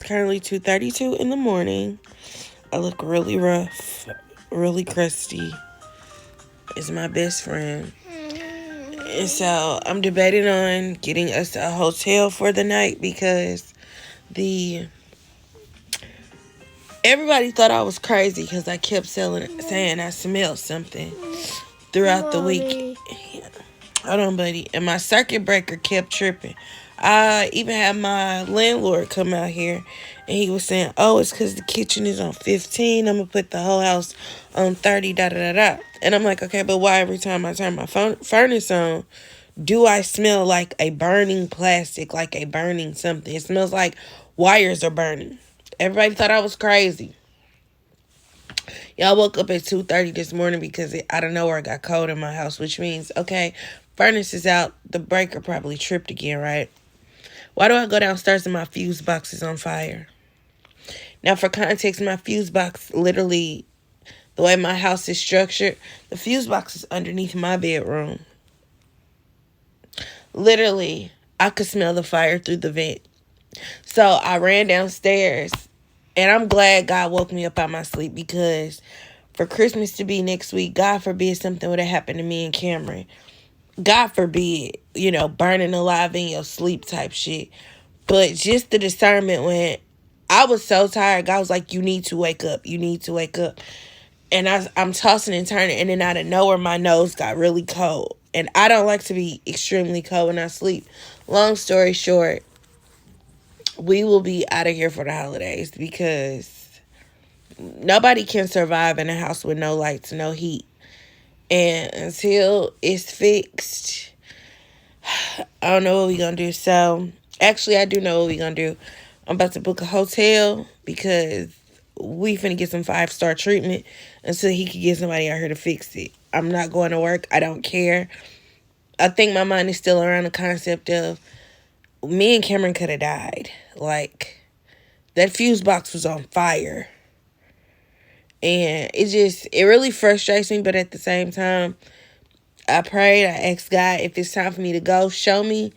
currently 2:32 in the morning. I look really rough, really crusty. It's my best friend. And so I'm debating on getting us a hotel for the night because everybody thought I was crazy because I kept saying I smelled something throughout the week. Hold on, buddy. And my circuit breaker kept tripping. I even had my landlord come out here and he was saying, oh, it's because the kitchen is on 15. I'm going to put the whole house on 30, da da da da. And I'm like, okay, but why every time I turn my furnace on, do I smell like a burning plastic, like a burning something? It smells like wires are burning. Everybody thought I was crazy. Y'all woke up at 2:30 this morning because out of nowhere it got cold in my house, which means, okay, furnace is out. The breaker probably tripped again, right? Why do I go downstairs and my fuse box is on fire? Now, for context, my fuse box, literally, the way my house is structured, the fuse box is underneath my bedroom. Literally, I could smell the fire through the vent. So I ran downstairs, and I'm glad God woke me up out of my sleep because for Christmas to be next week, God forbid something would have happened to me and Cameron. God forbid, burning alive in your sleep type shit. But just the discernment when I was so tired, God was like, you need to wake up. You need to wake up. And I'm tossing and turning, and then out of nowhere, my nose got really cold. And I don't like to be extremely cold when I sleep. Long story short, we will be out of here for the holidays because nobody can survive in a house with no lights, no heat. And until it's fixed, I don't know what we're going to do. So, actually, I do know what we're going to do. I'm about to book a hotel because we finna get some 5-star treatment until he can get somebody out here to fix it. I'm not going to work. I don't care. I think my mind is still around the concept of me and Cameron could have died. Like, that fuse box was on fire. And it really frustrates me, but at the same time, I prayed, I asked God if it's time for me to go, show me.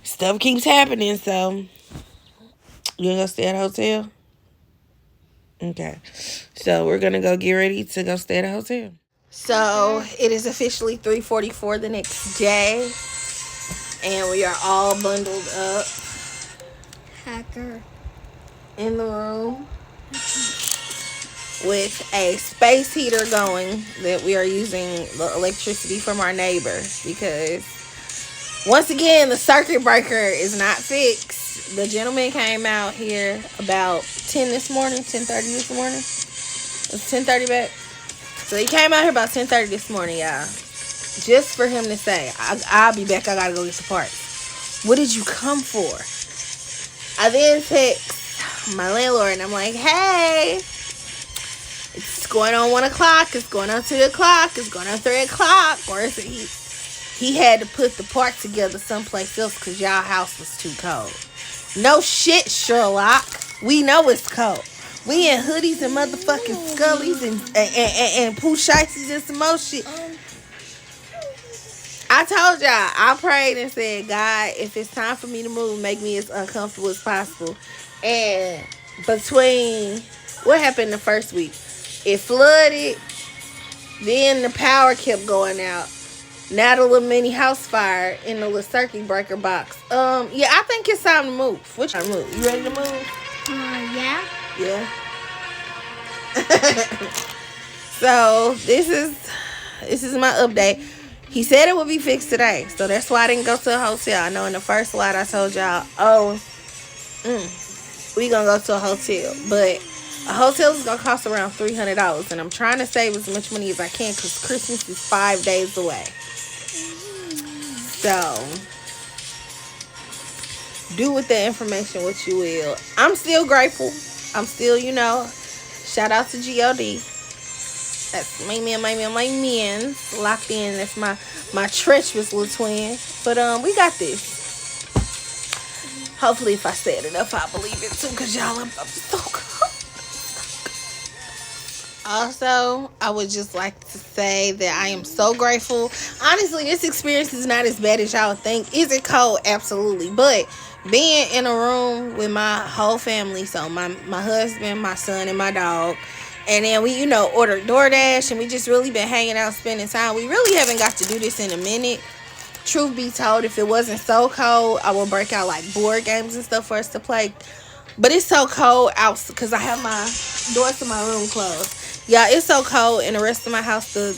Stuff keeps happening, so you gonna go stay at a hotel? Okay. So we're gonna go get ready to go stay at a hotel. So it is officially 3:44 the next day, and we are all bundled up. Hacker. In the room. With a space heater going that we are using the electricity from our neighbor because once again the circuit breaker is not fixed. The gentleman came out here about 10 this morning, 10:30 this morning. It's 10:30 back. So he came out here about 10:30 this morning, y'all. Just for him to say, I'll be back, I gotta go get the parts. What did you come for? I then text my landlord and I'm like, hey, it's going on 1 o'clock. It's going on 2 o'clock. It's going on 3 o'clock. Or is it he had to put the part together someplace else because y'all house was too cold. No shit, Sherlock. We know it's cold. We in hoodies and motherfucking scullies and poo shiesties and some more shit. I told y'all, I prayed and said, God, if it's time for me to move, make me as uncomfortable as possible. And between what happened the first week, it flooded, then the power kept going out. Now the little mini house fire in the little circuit breaker box. Yeah, I think it's time to move. Which time to move? You ready to move? Yeah. Yeah. So this is my update. He said it would be fixed today, so that's why I didn't go to a hotel. I know in the first slide I told y'all, we gonna go to a hotel, but a hotel is going to cost around $300, and I'm trying to save as much money as I can because Christmas is 5 days away. So, do with that information what you will. I'm still grateful. I'm still, shout out to G.O.D. That's my man. Locked in. That's my treacherous little twin. But, we got this. Hopefully, if I say it enough, I believe it too because y'all, I'm so cold. Also, I would just like to say that I am so grateful. Honestly, this experience is not as bad as y'all think. Is it cold? Absolutely. But being in a room with my whole family, so my husband, my son, and my dog, and then we, ordered DoorDash, and we just really been hanging out, spending time. We really haven't got to do this in a minute. Truth be told, if it wasn't so cold, I would break out like board games and stuff for us to play. But it's so cold out because I have my doors to my room closed. Yeah, it's so cold in the rest of my house. The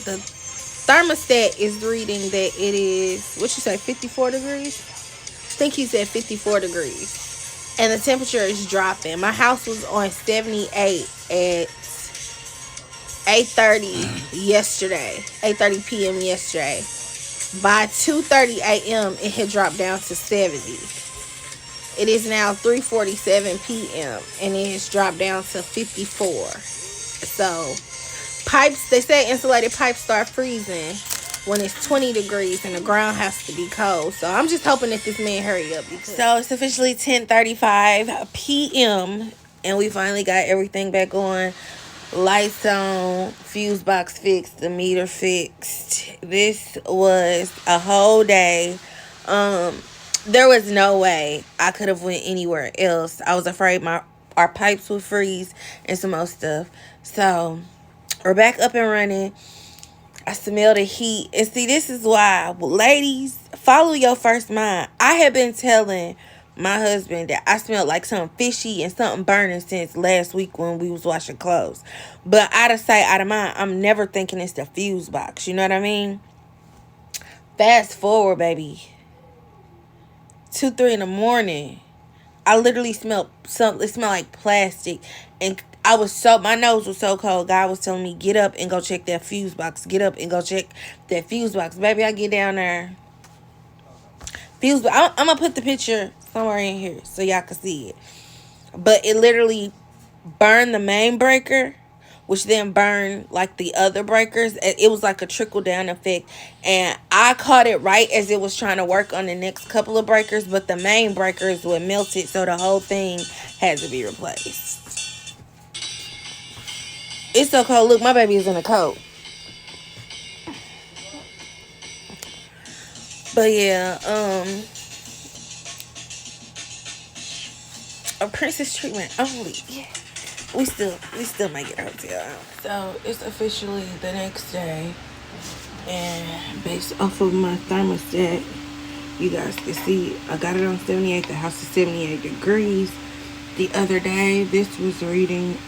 thermostat is reading that it is, what you say, 54 degrees? I think he said 54 degrees. And the temperature is dropping. My house was on 78 at 8:30 yesterday. 8:30 p.m. yesterday. By 2:30 a.m. it had dropped down to 70. It is now 3:47 p.m. and it has dropped down to 54. So pipes, they say insulated pipes start freezing when it's 20 degrees and the ground has to be cold. So I'm just hoping that this man hurry up. So it's officially 10:35 p.m. and we finally got everything back on. Lights on, fuse box fixed, the meter fixed. This was a whole day. There was no way I could have went anywhere else. I was afraid our pipes would freeze and some more stuff. So we're back up and running. I smell the heat. And see, this is why, ladies, follow your first mind. I have been telling my husband that I smelled like something fishy and something burning since last week when we was washing clothes. But out of sight, out of mind, I'm never thinking it's the fuse box. You know what I mean? Fast forward, baby. 2, 3 in the morning. I literally smelled something. It smelled like plastic. And my nose was so cold. God was telling me, get up and go check that fuse box. Get up and go check that fuse box. Baby, I get down there. Fuse box. I'm going to put the picture somewhere in here so y'all can see it. But it literally burned the main breaker, which then burned like the other breakers. It was like a trickle down effect. And I caught it right as it was trying to work on the next couple of breakers. But the main breakers were melted, so the whole thing had to be replaced. It's so cold. Look, my baby is in a coat. But yeah, a princess treatment only. Yeah. We still might get a hotel. So it's officially the next day, and based off of my thermostat, you guys can see I got it on 78. The house is 78 degrees. The other day, this was reading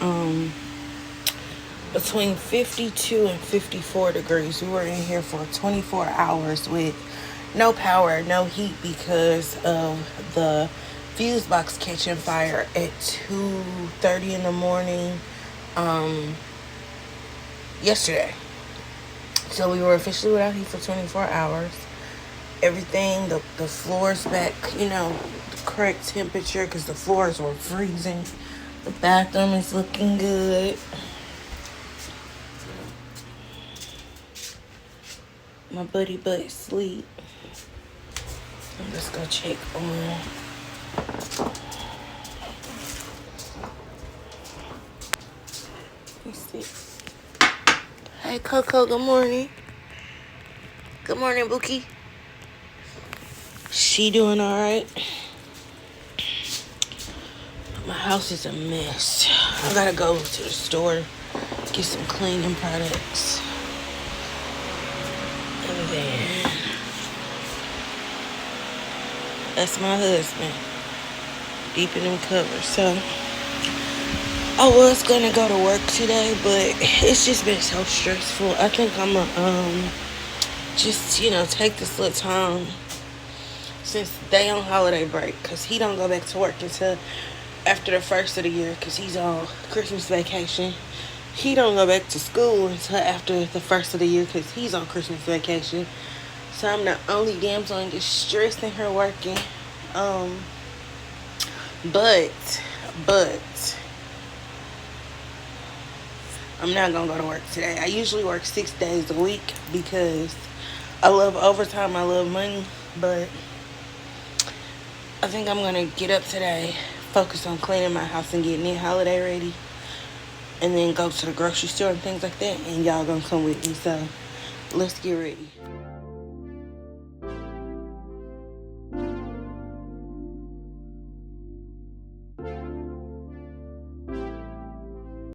between 52 and 54 degrees. We were in here for 24 hours with no power, no heat because of the fuse box catching fire at 2:30 in the morning yesterday. So we were officially without heat for 24 hours. Everything, the floors back, the correct temperature because the floors were freezing. The bathroom is looking good. My buddy butt sleep. Let's go check on. Let's see. Hey Coco, good morning. Good morning, Bookie. She doing alright? My house is a mess. I gotta go to the store, get some cleaning products. And then that's my husband, deep in them covers. So I was gonna go to work today, but it's just been so stressful. I think I'm gonna just take this little time since they on holiday break, because he don't go back to work until after the first of the year because he's on Christmas vacation. He don't go back to school until after the first of the year because he's on Christmas vacation. So I'm the only damsel in distress in her working. But I'm not gonna go to work today. I usually work 6 days a week because I love overtime, I love money, but I think I'm gonna get up today, focus on cleaning my house and getting it holiday ready, and then go to the grocery store and things like that, and y'all gonna come with me. So let's get ready.